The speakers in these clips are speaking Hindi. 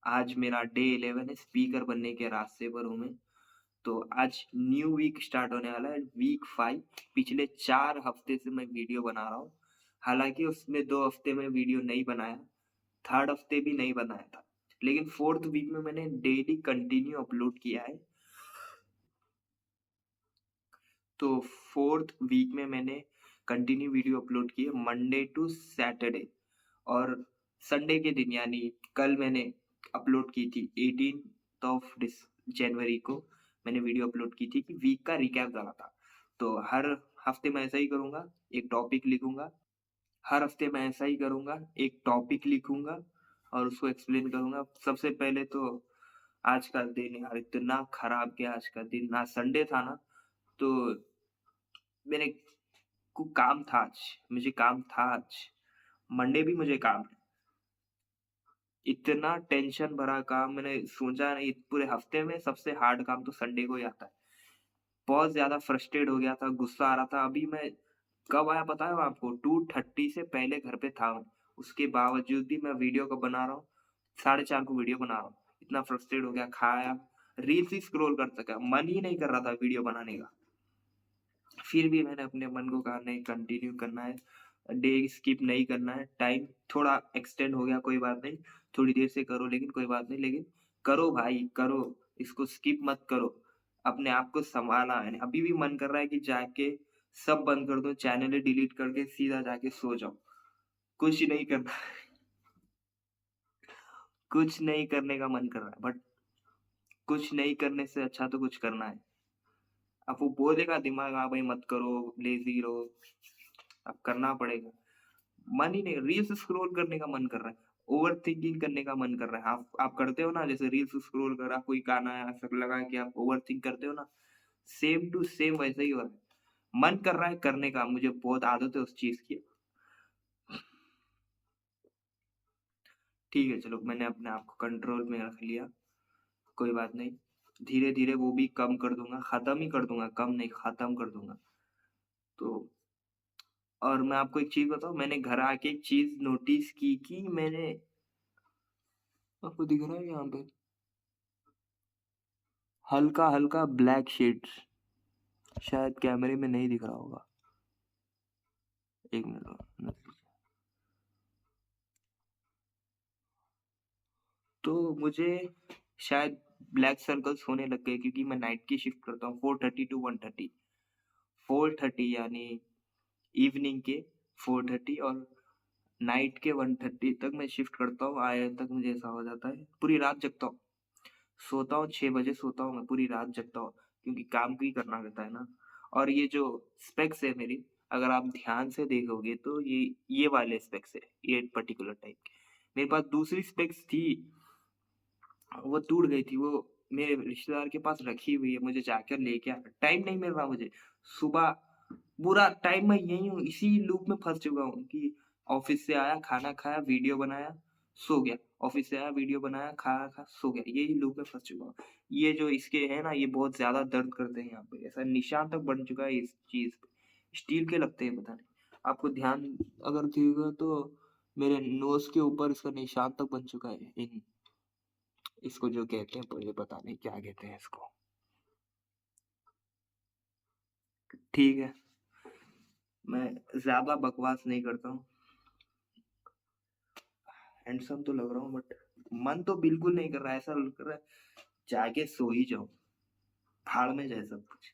आज मेरा डे 11 है, स्पीकर बनने के रास्ते पर हूँ मैं। तो आज न्यू वीक स्टार्ट होने वाला है, वीक 5। पिछले 4 हफ्ते से मैं वीडियो बना रहा हूँ। हालाँकि उसमें 2 हफ्ते में वीडियो नहीं बनाया, 3rd हफ्ते भी नहीं बनाया था। लेकिन 4th वीक में मैंने डेली कंटिन्यू अपलोड किया है। तो 4th वीक में मैंने कंटिन्यू वीडियो अपलोड की है मंडे टू सैटरडे, और संडे के दिन यानी कल मैंने अपलोड की थी 18th ऑफ जनवरी को मैंने वीडियो अपलोड की थी कि वीक का रिकैप डाला था। तो हर हफ्ते मैं ऐसा ही करूँगा, एक टॉपिक लिखूँगा। हर हफ्ते मैं ऐसा ही करूँगा, एक टॉपिक लिखूँगा और उसको एक्सप्लेन करूँगा। सबसे पहले तो आज का दिन यार इतना खराब गया आज का दिन। आज संडे था ना, तो मेरे को काम था आज, मुझे काम था आज। मंडे भी मुझे काम है। इतना टेंशन भरा काम मैंने सोचा नहीं, पूरे हफ्ते में सबसे हार्ड काम तो संडे को ही आता है। बहुत ज़्यादा फ्रस्ट्रेट हो गया था, गुस्सा आ रहा था। अभी मैं कब आया पता है आपको? 2:30 से पहले घर पे था मैं। उसके बावजूद भी मैं वीडियो कब बना रहा हूँ, 4:30 को वीडियो बना रहा हूँ। इतना फ्रस्ट्रेट हो गया, खाया, रील्स ही स्क्रॉल करता गया, मन ही नहीं कर रहा था वीडियो बनाने का। फिर भी मैंने अपने मन को कहा नहीं, कंटिन्यू करना है, डे स्किप नहीं करना है। टाइम थोड़ा एक्सटेंड हो गया, कोई बात नहीं, थोड़ी देर से करो लेकिन कोई बात नहीं, लेकिन करो भाई करो, इसको स्किप मत करो। अपने आप को सँभालना है। अभी भी मन कर रहा है कि जाके सब बंद कर दो, चैनलें डिलीट करके सीधा जाके सो जाओ। कुछ नहीं करना कुछ नहीं करने का मन कर रहा है, बट कुछ नहीं करने से अच्छा तो कुछ करना है। अब वो बोलेगा दिमाग, हाँ भाई मत करो, लेज़ी रहो, अब करना पड़ेगा। मन ही नहीं, रील्स स्क्रॉल करने का मन कर रहा है, ओवरथिंकिंग करने का मन कर रहा है। आप करते हो ना, जैसे रील्स स्क्रॉल करा, कोई गाना ऐसा लगा कि आप ओवरथिंक करते हो ना, सेम टू सेम वैसा ही हो रहा है। मन कर रहा है करने का, मुझे बहुत आदत है उस चीज़ की। ठीक है, चलो मैंने अपने आप को कंट्रोल में रख लिया, कोई बात नहीं। धीरे-धीरे वो भी कम कर दूँगा, खत्म ही कर दूँगा, कम नहीं खत्म कर दूँगा। तो और मैं आपको एक चीज़ बताऊँ, मैंने घर आके एक चीज़ नोटिस की कि मैंने, आपको दिख रहा है यहाँ पे? हल्का-हल्का ब्लैक शेड्स, शायद कैमरे में नहीं दिख रहा होगा। 1 मिनट तो मुझे शायद ब्लैक सर्कल्स होने लग गए क्योंकि मैं नाइट की शिफ्ट करता हूँ 4:30 टू 1:30। 4:30 यानी इवनिंग के 4:30 और नाइट के 1:30 तक मैं शिफ्ट करता हूँ। आए तक मुझे ऐसा हो जाता है, पूरी रात जगता हूँ। सोता हूँ 6 बजे सोता हूँ मैं, पूरी रात जगता हूँ क्योंकि काम भी करना रहता है ना। और ये जो स्पेक्स है मेरी, अगर आप ध्यान से देखोगे तो ये वाले स्पेक्स है, ये पर्टिकुलर टाइप के। मेरे पास दूसरी स्पेक्स थी, वो टूट गई थी, वो मेरे रिश्तेदार के पास रखी हुई है, मुझे जाकर लेके आना, टाइम नहीं मिल रहा मुझे। सुबह पूरा टाइम मैं यही हूँ, इसी लूप में फँस चुका हूँ कि ऑफ़िस से आया, खाना खाया, वीडियो बनाया, सो गया। ऑफ़िस से आया, वीडियो बनाया, खाया, सो गया। यही लूप में फँस चुका हूँ। ये जो इसके हैं ना, ये बहुत ज़्यादा दर्द करते हैं यहाँ पे, ऐसा निशान तक बन चुका है इस चीज़ पे। स्टील के लगते हैं, पता नहीं। आपको ध्यान अगर दिएगा तो मेरे नोज़ के ऊपर इसका निशान तक बन चुका है। इन इसको जो कहते हैं, मुझे पता नहीं क्या कहते हैं इसको। ठीक है, मैं ज़्यादा बकवास नहीं करता हूँ। हैंडसम तो लग रहा हूँ बट मन तो बिल्कुल नहीं कर रहा है, ऐसा लग रहा है जाके सो ही जाऊँ, भाड़ में जाए सब कुछ।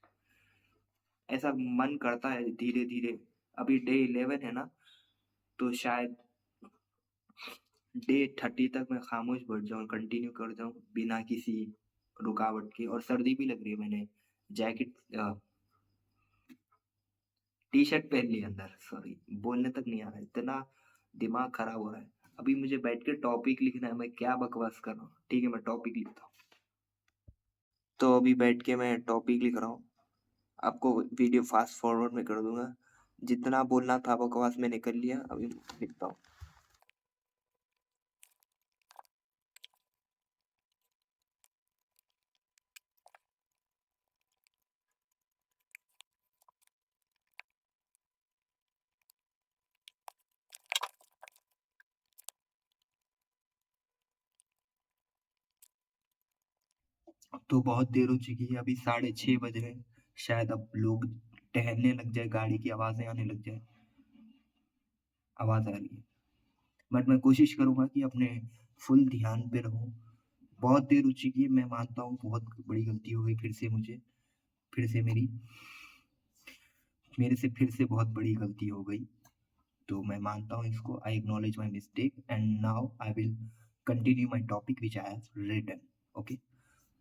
ऐसा मन करता है धीरे-धीरे। अभी डे 11 है ना, तो शायद डे 30 तक मैं खामोश बैठ जाऊँ, कंटिन्यू कर जाऊँ बिना किसी रुकावट के। और सर्दी भी लग रही है, मैंने जैकेट टी-शर्ट पहन ली अंदर, सॉरी बोलने तक नहीं आ रहा है, इतना दिमाग खराब हो रहा है। अभी मुझे बैठ के टॉपिक लिखना है, मैं क्या बकवास कर रहा हूँ। ठीक है, मैं टॉपिक लिखता हूँ। तो अभी बैठ के मैं टॉपिक लिख रहा हूँ। आपको वीडियो फ़ास्ट फॉरवर्ड में कर दूँगा। जितना बोलना था बकवास मैंने कर लिया, अभी लिखता हूँ। तो बहुत देर हो चुकी है, अभी 6:30 बज रहे हैं। शायद अब लोग टहलने लग जाए, गाड़ी की आवाज़ें आने लग जाए। आवाज़ आ रही है। बट मैं कोशिश करूँगा कि अपने फुल ध्यान पे रहूँ। बहुत देर हो चुकी है, मैं मानता हूँ बहुत बड़ी गलती हो गई फिर से मुझे। फिर से मेरे से फिर से बहुत बड़ी गलती हो गई। तो मैं मानता हूँ इसको। I acknowledge my mistake and now I will continue my topic which I have written. Okay.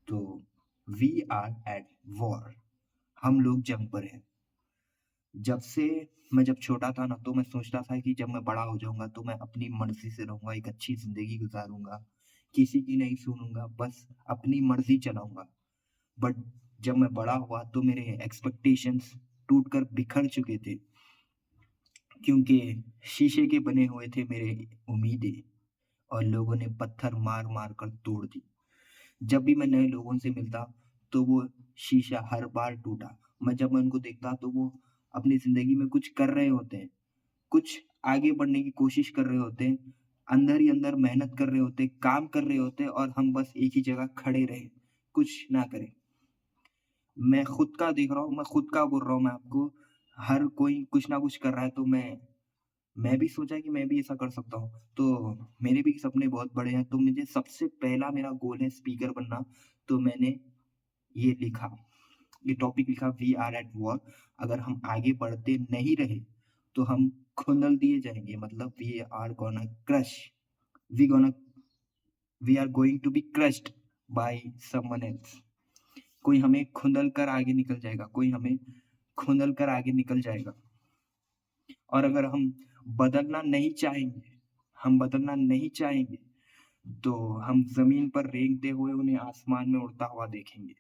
तो वी आर एट वॉर। हम लोग जंग पर हैं। जब से मैं जब छोटा था ना, तो मैं सोचता था कि जब मैं बड़ा हो जाऊँगा तो मैं अपनी मर्ज़ी से रहूँगा, एक अच्छी ज़िंदगी गुज़ारूँगा, किसी की नहीं सुनूँगा, बस अपनी मर्ज़ी चलाऊँगा। बट जब मैं बड़ा हुआ तो मेरे एक्सपेक्टेशंस टूट कर बिखर चुके थे, क्योंकि शीशे के बने हुए थे मेरे उम्मीदें, और लोगों ने पत्थर मार-मार कर तोड़ दी। जब भी मैं नए लोगों से मिलता, तो वो शीशा हर बार टूटा। जब मैं उनको देखता तो वो अपनी ज़िंदगी में कुछ कर रहे होते हैं, कुछ आगे बढ़ने की कोशिश कर रहे होते हैं, अंदर ही अंदर मेहनत कर रहे होते हैं, काम कर रहे होते हैं, और हम बस एक ही जगह खड़े रहें, कुछ ना करें। मैं खुद का देख रहा हूँ, मैं खुद का बोल रहा हूँ मैं आपको। हर कोई कुछ ना कुछ कर रहा है, तो मैं भी सोचा कि मैं भी ऐसा कर सकता हूँ। तो मेरे भी सपने बहुत बड़े हैं, तो मुझे सबसे पहला मेरा गोल है स्पीकर बनना। तो मैंने ये लिखा, ये टॉपिक लिखा, वी आर एट वॉर। अगर हम आगे बढ़ते नहीं रहे, तो हम खुंदल दिए जाएँगे, मतलब we are gonna crush, we gonna we are going to be crushed by someone else. कोई हमें खुंदल कर आगे निकल जाएगा, कोई हमें खुंदल कर आगे निकल जाएगा। और अगर हम बदलना नहीं चाहेंगे, तो हम ज़मीन पर रेंगते हुए उन्हें आसमान में उड़ता हुआ देखेंगे।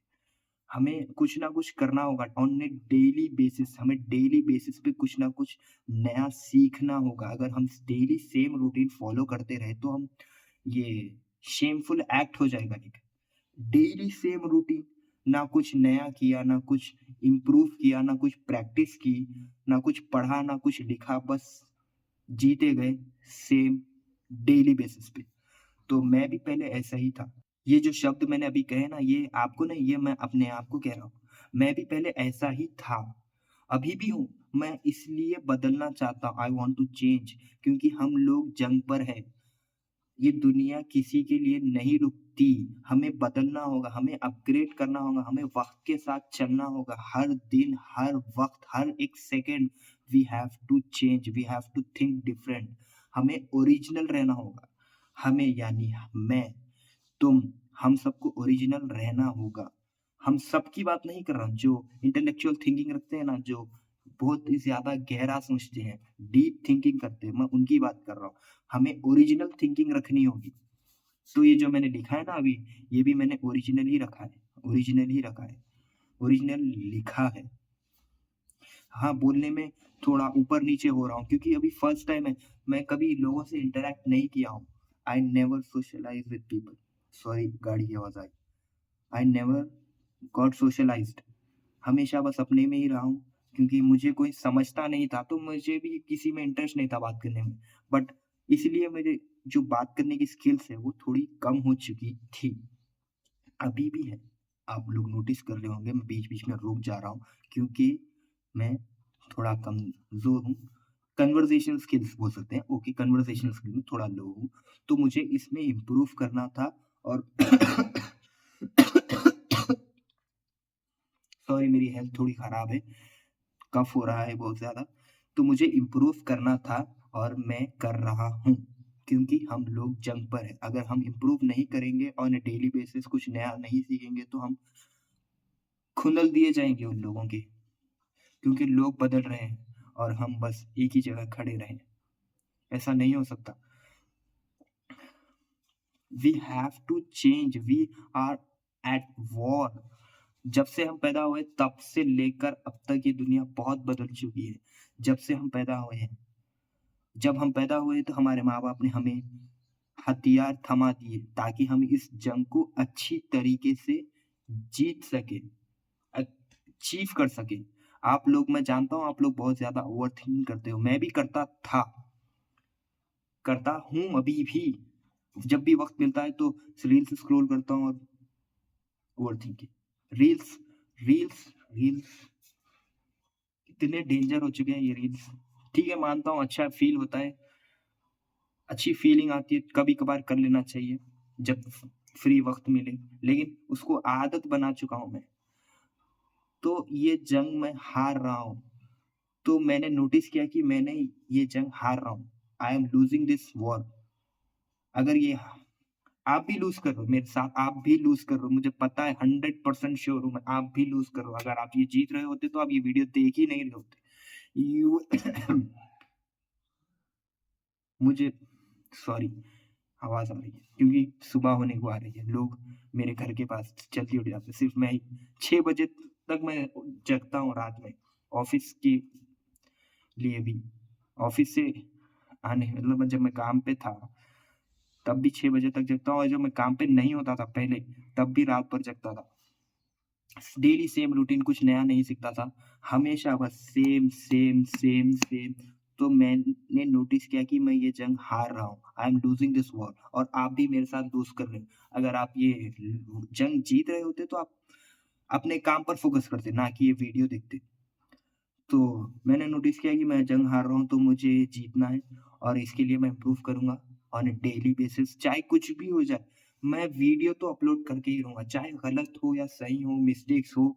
हमें कुछ ना कुछ करना होगा ऑन ए डेली बेसिस। हमें डेली बेसिस पे कुछ ना कुछ नया सीखना होगा। अगर हम डेली सेम रूटीन फॉलो करते रहे, तो हम ये शेमफुल एक्ट हो जाएगा एक। डेली सेम रूटीन, ना कुछ नया किया, ना कुछ इम्प्रूव किया, ना कुछ प्रैक्टिस की, ना कुछ पढ़ा, ना कुछ लिखा, बस जीते गए सेम डेली बेसिस पे। तो मैं भी पहले ऐसा ही था। ये जो शब्द मैंने अभी कहे ना, ये आपको नहीं, ये मैं अपने आप को कह रहा हूँ। मैं भी पहले ऐसा ही था, अभी भी हूँ। मैं इसलिए बदलना चाहता हूँ, आई वांट टू चेंज, क्योंकि हम लोग जंग पर हैं। ये दुनिया किसी के लिए नहीं रुकती। हमें बदलना होगा, हमें अपग्रेड करना होगा, हमें वक़्त के साथ चलना होगा। हर दिन, हर वक़्त, हर एक second we have to change, we have to think different. हमें ओरिजिनल रहना होगा। हमें यानी मैं, तुम, हम सबको ओरिजिनल रहना होगा। हम सबकी बात नहीं कर रहा हूँ, जो इंटेलेक्चुअल थिंकिंग रखते हैं ना, जो बहुत ही ज़्यादा गहरा सोचते हैं, डीप थिंकिंग करते हैं, मैं उनकी बात कर रहा हूँ। हमें ओरिजिनल थिंकिंग रखनी होगी। तो ये जो मैंने लिखा है ना अभी, ये भी मैंने ओरिजिनल ही रखा है, ओरिजिनल ही रखा है, ओरिजिनल लिखा है। हाँ, बोलने में थोड़ा ऊपर-नीचे हो रहा हूँ, क्योंकि अभी फर्स्ट टाइम है। मैं कभी लोगों से इंटरैक्ट नहीं किया हूँ। I never socialise with people. Sorry, गाड़ी की आवाज़ आई। I never got socialised. हमेशा बस अपने में ही रहा हूँ, क्योंकि मुझे कोई समझता नहीं था, तो मुझे भी किसी में इंटरेस्ट नहीं था बात करने में। बट इसलिए मेरे जो बात करने की स्किल्स है, वो थोड़ी कम हो चुकी थी। अभी भी है। आप लोग नोटिस कर रहे होंगे, मैं बीच-बीच में रुक जा रहा हूँ, क्योंकि मैं थोड़ा कमज़ोर हूँ। कन्वर्सेशन स्किल्स बोल सकते हैं, ओके, कन्वर्सेशन स्किल में थोड़ा लो हूँ, तो मुझे इसमें इम्प्रूव करना था। और सॉरी, मेरी हेल्थ थोड़ी खराब है, कफ हो रहा है बहुत ज़्यादा, तो मुझे इम्प्रूव करना था, और मैं कर रहा हूँ, क्योंकि हम लोग जंग पर हैं। अगर हम इम्प्रूव नहीं करेंगे, ऑन अ डेली बेसिस कुछ नया नहीं सीखेंगे, तो हम खुनल दिए जाएँगे उन लोगों के, क्योंकि लोग बदल रहे हैं और हम बस एक ही जगह खड़े रहें। ऐसा नहीं हो सकता। We have to change, we are at war. जब से हम पैदा हुए तब से लेकर अब तक ये दुनिया बहुत बदल चुकी है। जब से हम पैदा हुए हैं, जब हम पैदा हुए तो हमारे माँ-बाप ने हमें हथियार थमा दिए, ताकि हम इस जंग को अच्छी तरीके से जीत सकें, अचीव कर सकें। आप लोग, मैं जानता हूँ आप लोग बहुत ज़्यादा ओवरथिंकिंग करते हो, मैं भी करता था, करता हूँ अभी भी। जब भी वक़्त मिलता है तो रील्स स्क्रॉल करता हूँ और ओवरथिंकिंग। रील्स रील्स रील्स इतने डेंजर हो चुके हैं ये रील्स। ठीक है, मानता हूँ अच्छा फ़ील होता है, अच्छी फ़ीलिंग आती है, कभी-कभार कर लेना चाहिए, जब फ्री वक़्त मिले, लेकिन उसको आदत बना चुका हूँ मैं। तो ये जंग मैं हार रहा हूँ। तो मैंने नोटिस किया कि मैंने ये जंग हार रहा हूँ। I am losing this war. अगर ये आप भी लूज़ कर रहे हो मेरे साथ, आप भी लूज़ कर रहे हो, मुझे पता है, 100% श्योर हूँ मैं, आप भी लूज़ कर रहे हो। अगर आप ये जीत रहे होते तो आप ये वीडियो देख ही नहीं रहे होते। यू मुझे सॉरी, आवाज़ आ रही है क्योंकि सुबह होने को आ रही है। लोग मेरे घर के पास जल्दी उठ जाते हैं, सिर्फ़ मैं ही 6 बजे तक मैं जगता हूँ रात में, ऑफ़िस के लिए भी। ऑफ़िस से आने मतलब जब मैं काम पे था, तब भी 6 बजे तक जगता हूँ, और जब मैं काम पे नहीं होता था पहले, तब भी रात भर जगता था। डेली सेम रूटीन, कुछ नया नहीं सीखता था। हमेशा बस सेम, सेम, सेम, सेम। तो मैंने नोटिस किया कि मैं ये जंग हार रहा हूँ। I am losing this war, और आप भी मेरे साथ लूज़ कर रहे हो। अगर आप ये जंग जीत रहे होते तो आप अपने काम पर फ़ोकस करते, ना कि ये वीडियो देखते। तो मैंने नोटिस किया कि मैं जंग हार रहा हूँ, तो मुझे जीतना है, और इसके लिए मैं इम्प्रूव करूँगा ऑन अ डेली बेसिस, चाहे कुछ भी हो जाए। मैं वीडियो तो अपलोड करके ही रहूँगा, चाहे गलत हो या सही हो, मिस्टेक्स हो,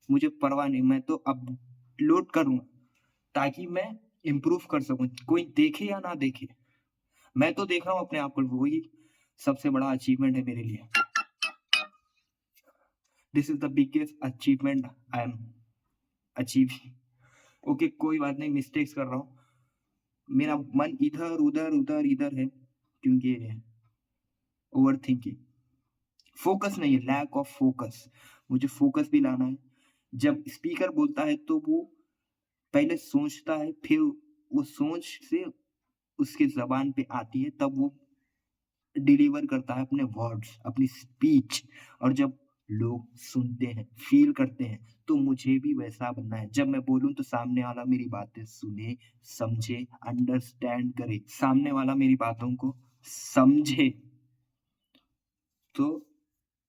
मुझे परवाह नहीं, मैं तो अपलोड करूँगा, ताकि मैं इम्प्रूव कर सकूँ, कोई देखे या ना देखे। मैं तो देख रहा हूँ अपने आप को, वही सबसे बड़ा अचीवमेंट है मेरे लिए। This is the biggest achievement I am achieving. Okay, कोई बात नहीं, मिस्टेक्स कर रहा हूँ। मेरा मन इधर-उधर, उधर-इधर है, क्योंकि ओवरथिंकिंग, फ़ोकस नहीं है, लैक ऑफ फ़ोकस। मुझे फ़ोकस भी लाना है। जब स्पीकर बोलता है तो वो पहले सोचता है, फिर वो सोच से उसकी ज़बान पे आती है, तब वो डिलीवर करता है अपने वर्ड्स, अपनी स्पीच, और जब लोग सुनते हैं, फ़ील करते हैं, तो मुझे भी वैसा बनना है। जब मैं बोलूँ तो सामने वाला मेरी बातें सुने, समझे, अंडरस्टैंड करे, सामने वाला मेरी बातों को समझे। तो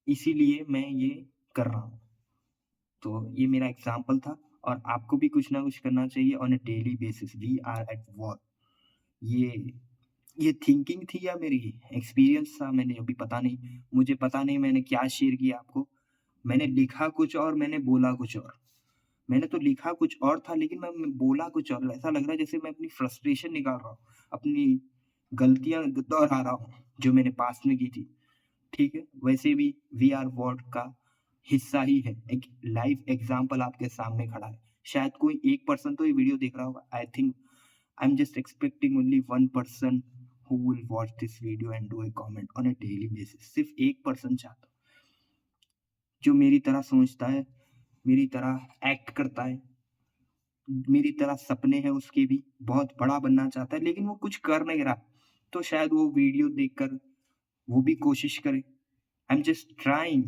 इसीलिए मैं ये कर रहा हूँ। तो ये मेरा एग्ज़ाम्पल था, और आपको भी कुछ ना कुछ करना चाहिए on a daily basis. We are at war. ये ये थिंकिंग थी या मेरी एक्सपीरियंस था, मैंने अभी पता नहीं। मुझे पता नहीं मैंने क्या शेयर किया आपको। मैंने लिखा कुछ और, मैंने बोला कुछ और। मैंने तो लिखा कुछ और था, लेकिन मैं बोला कुछ और। ऐसा लग रहा है जैसे मैं अपनी फ्रस्ट्रेशन निकाल रहा हूँ, अपनी गलतियाँ दोहरा रहा हूँ, जो मैंने पास्ट में की थी। ठीक है? वैसे भी वी आर वॉर का हिस्सा ही है। एक लाइव एग्ज़ाम्पल आपके सामने खड़ा है। शायद कोई 1% तो ये वीडियो देख रहा होगा। I think I am just expecting only 1% who will watch this video and do a comment on a daily basis। सिर्फ़ 1% चाहता हूँ, जो मेरी तरह सोचता है, मेरी तरह एक्ट करता है, मेरी तरह सपने हैं उसके भी, बहुत बड़ा बनना चाहता है, लेकिन वो कुछ कर नहीं रहा। तो शायद वो वीडियो देखकर वो भी कोशिश करे। I am just trying.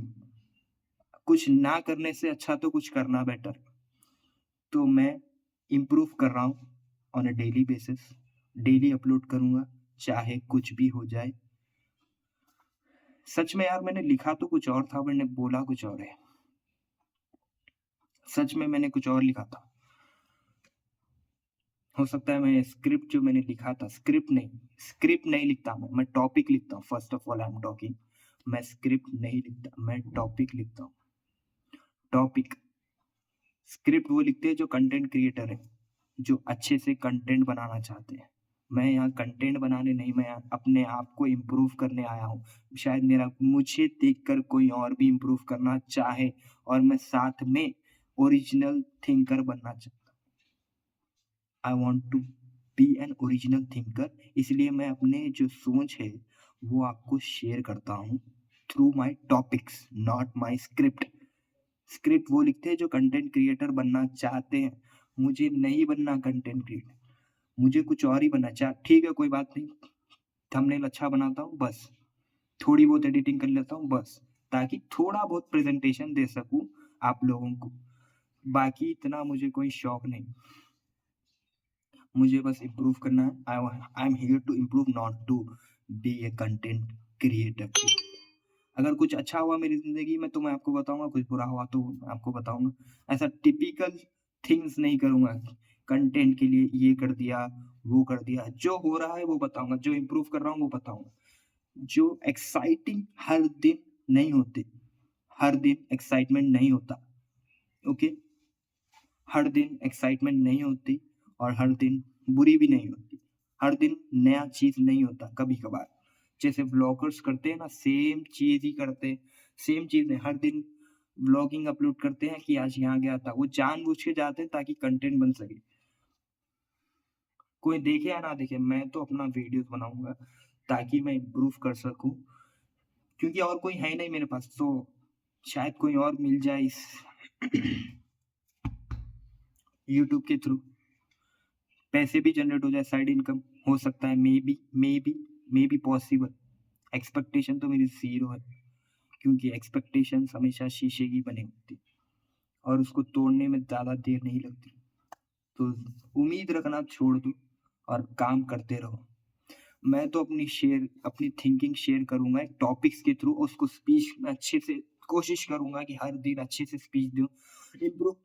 कुछ ना करने से अच्छा तो कुछ करना बेटर। तो मैं इम्प्रूव कर रहा हूँ on a daily basis. Daily upload करूँगा, चाहे कुछ भी हो जाए। सच में यार, मैंने लिखा तो कुछ और था, मैंने बोला कुछ और है। सच में मैंने कुछ और लिखा था। हो सकता है मैं स्क्रिप्ट जो मैंने लिखा था, स्क्रिप्ट नहीं लिखता मैं टॉपिक लिखता हूँ। First of all I am talking. मैं स्क्रिप्ट नहीं लिखता, मैं टॉपिक लिखता हूँ। टॉपिक। स्क्रिप्ट वो लिखते हैं जो कंटेंट क्रिएटर है, जो अच्छे से कंटेंट बनाना चाहते हैं। मैं यहाँ कंटेंट बनाने नहीं, मैं यहाँ अपने आप को इम्प्रूव करने आया हूँ। शायद मेरा मुझे देखकर कोई और भी इम्प्रूव करना चाहे, और मैं साथ में ओरिजिनल थिंकर बनना चाहता हूँ। I want to be an original thinker. इसलिए मैं अपने जो सोच है, वो आपको शेयर करता हूँ through my topics, not my script. Script वो लिखते हैं जो कंटेंट क्रिएटर बनना चाहते हैं। मुझे नहीं बनना कंटेंट क्रिएटर, मुझे कुछ और ही बनना ठीक है, कोई बात नहीं। थंबनेल अच्छा बनाता हूँ बस, थोड़ी बहुत एडिटिंग कर लेता हूँ बस, ताकि थोड़ा बहुत प्रेज़ेंटेशन दे सकूँ आप लोगों को। बाकी इतना मुझे कोई शौक नहीं। मुझे बस इम्प्रूव करना है। I am here to improve, not to be a content creator. अगर कुछ अच्छा हुआ मेरी ज़िंदगी में तो मैं आपको बताऊँगा, कुछ बुरा हुआ तो मैं आपको बताऊँगा। ऐसा टिपिकल थिंग्स नहीं करूँगा, कंटेंट के लिए ये कर दिया, वो कर दिया। जो हो रहा है वो बताऊँगा, जो इम्प्रूव कर रहा हूँ वो बताऊँगा। जो एक्साइटिंग हर दिन नहीं होते, हर दिन एक्साइटमेंट नहीं होता, ओके? हर दिन एक्साइटमेंट नहीं होती और हर दिन बुरी भी नहीं होती। हर दिन नया चीज़ नहीं होता कभी-कभार। जैसे व्लॉगर्स करते हैं ना, सेम चीज़ ही करते हैं, सेम चीज़ नहीं, हर दिन व्लॉगिंग अपलोड करते हैं कि आज यहाँ गया था। वो जानबूझ के जाते हैं ताकि कंटेंट बन सके। कोई देखे या ना देखे, मैं तो अपना वीडियोज़ बनाऊँगा ताकि मैं इम्प्रूव कर सकूँ, क्योंकि और कोई है ही नहीं मेरे पास, तो शायद कोई और मिल जाए इस यूट्यूब के थ्रू। पैसे भी जनरेट हो जाए, साइड इनकम हो सकता है, मे बी पॉसिबल। एक्सपेक्टेशन तो मेरी ज़ीरो है, क्योंकि एक्सपेक्टेशंस हमेशा शीशे की बनी होती है और उसको तोड़ने में ज़्यादा देर नहीं लगती। तो उम्मीद रखना छोड़ दो और काम करते रहो। मैं तो अपनी थिंकिंग शेयर करूँगा एक टॉपिक्स के थ्रू, उसको स्पीच में अच्छे से कोशिश करूँगा कि हर दिन अच्छे से स्पीच दूँ, इम्प्रूव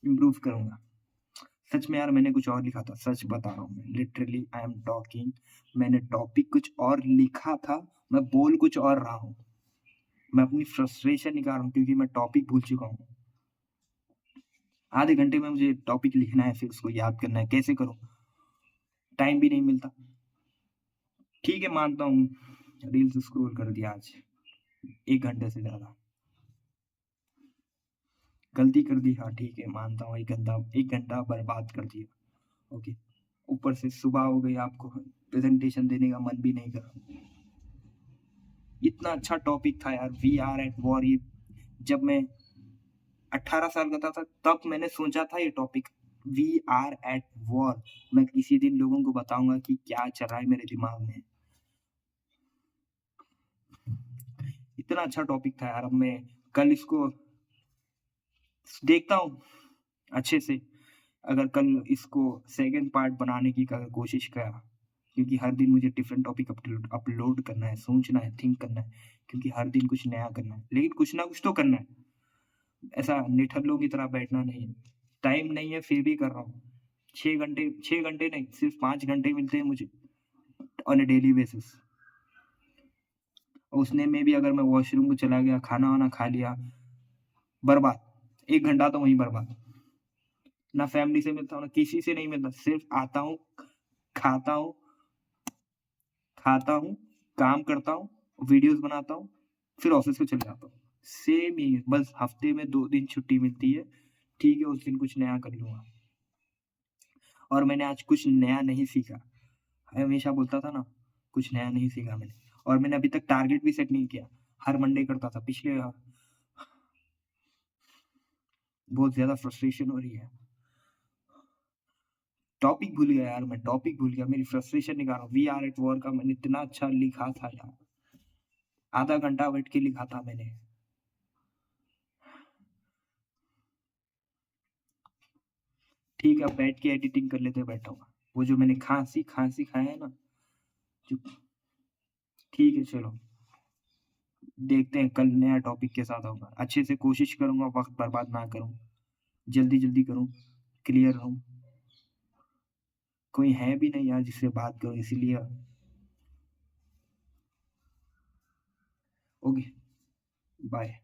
इम्प्रूव करूँगा। सच में यार मैंने कुछ और लिखा था, सच बता रहा हूँ मैं, लिटरली आई एम टॉकिंग, मैंने टॉपिक कुछ और लिखा था, मैं बोल कुछ और रहा हूँ। मैं अपनी फ्रस्ट्रेशन निकाल रहा हूँ क्योंकि मैं टॉपिक भूल चुका हूँ। आधे घंटे में मुझे टॉपिक लिखना है, फिर उसको याद करना है, कैसे करूँ? टाइम भी नहीं मिलता। ठीक है, मानता हूँ, रील्स स्क्रॉल कर दिया आज 1 घंटे से ज़्यादा। गलती कर दी, हाँ ठीक है, मानता हूँ 1 घंटा बर्बाद कर दिया, ओके। ऊपर से सुबह हो गई, आपको प्रेज़ेंटेशन देने का मन भी नहीं कर रहा। इतना अच्छा टॉपिक था यार, वी आर एट वॉर। ये जब मैं 18 साल का था तब मैंने सोचा था ये topic, we are at war. मैं किसी दिन लोगों को बताऊँगा कि क्या चल रहा है मेरे दिमाग में। इतना अच्छा टॉपिक था यार, अब मैं कल इसको देखता हूँ अच्छे से। अगर कल इसको सेकंड पार्ट बनाने की अगर कोशिश करा, क्योंकि हर दिन मुझे डिफरेंट टॉपिक अपलोड करना है, सोचना है, थिंक करना है, क्योंकि हर दिन कुछ नया करना है। लेकिन कुछ ना कुछ तो करना है। ऐसा निठल्लों की तरह बैठना नहीं है। टाइम नहीं है फिर भी कर रहा हूँ। 6 घंटे नहीं, सिर्फ़ 5 घंटे मिलते हैं मुझे ऑन अ डेली बेसिस। उसने में भी अगर मैं वॉशरूम को चला गया, खाना-वाना खा लिया, बर्बाद। 1 घंटा तो वहीं बर्बाद। ना फैमिली से मिलता हूँ, ना किसी से नहीं मिलता। सिर्फ़ आता हूँ, खाता हूँ, खाता हूँ, काम करता हूँ, वीडियोज़ बनाता हूँ, फिर ऑफ़िस को चले जाता हूँ। सेम ही है, बस हफ़्ते में 2 दिन छुट्टी मिलती है। ठीक है, उस दिन कुछ नया कर लूँगा। और मैंने आज कुछ नया नहीं सीखा। मैं हमेशा बोलता था ना, कुछ नया नहीं सीखा मैंने, और मैंने अभी तक टारगेट भी सेट नहीं किया। हर मंडे करता था पिछले बहुत ज़्यादा फ्रस्ट्रेशन हो रही है। टॉपिक भूल गया यार मैं, टॉपिक भूल गया। मेरी फ्रस्ट्रेशन निकाल रहा हूँ। वी आर एट वॉर का मैंने इतना अच्छा लिखा था यार। आधा घंटा बैठ के लिखा था मैंने। ठीक है, अब बैठ के एडिटिंग कर लेते हैं, बैठा हूँ। वो जो मैंने खाँसी खाया है ना, जो ठीक है चलो, देखते हैं कल नया टॉपिक के साथ आऊँगा। अच्छे से कोशिश करूँगा, वक़्त बर्बाद ना करूँ, जल्दी-जल्दी करूँ, क्लियर रहूँ। कोई है भी नहीं यार जिससे बात करूँ, इसीलिए ओके, बाय।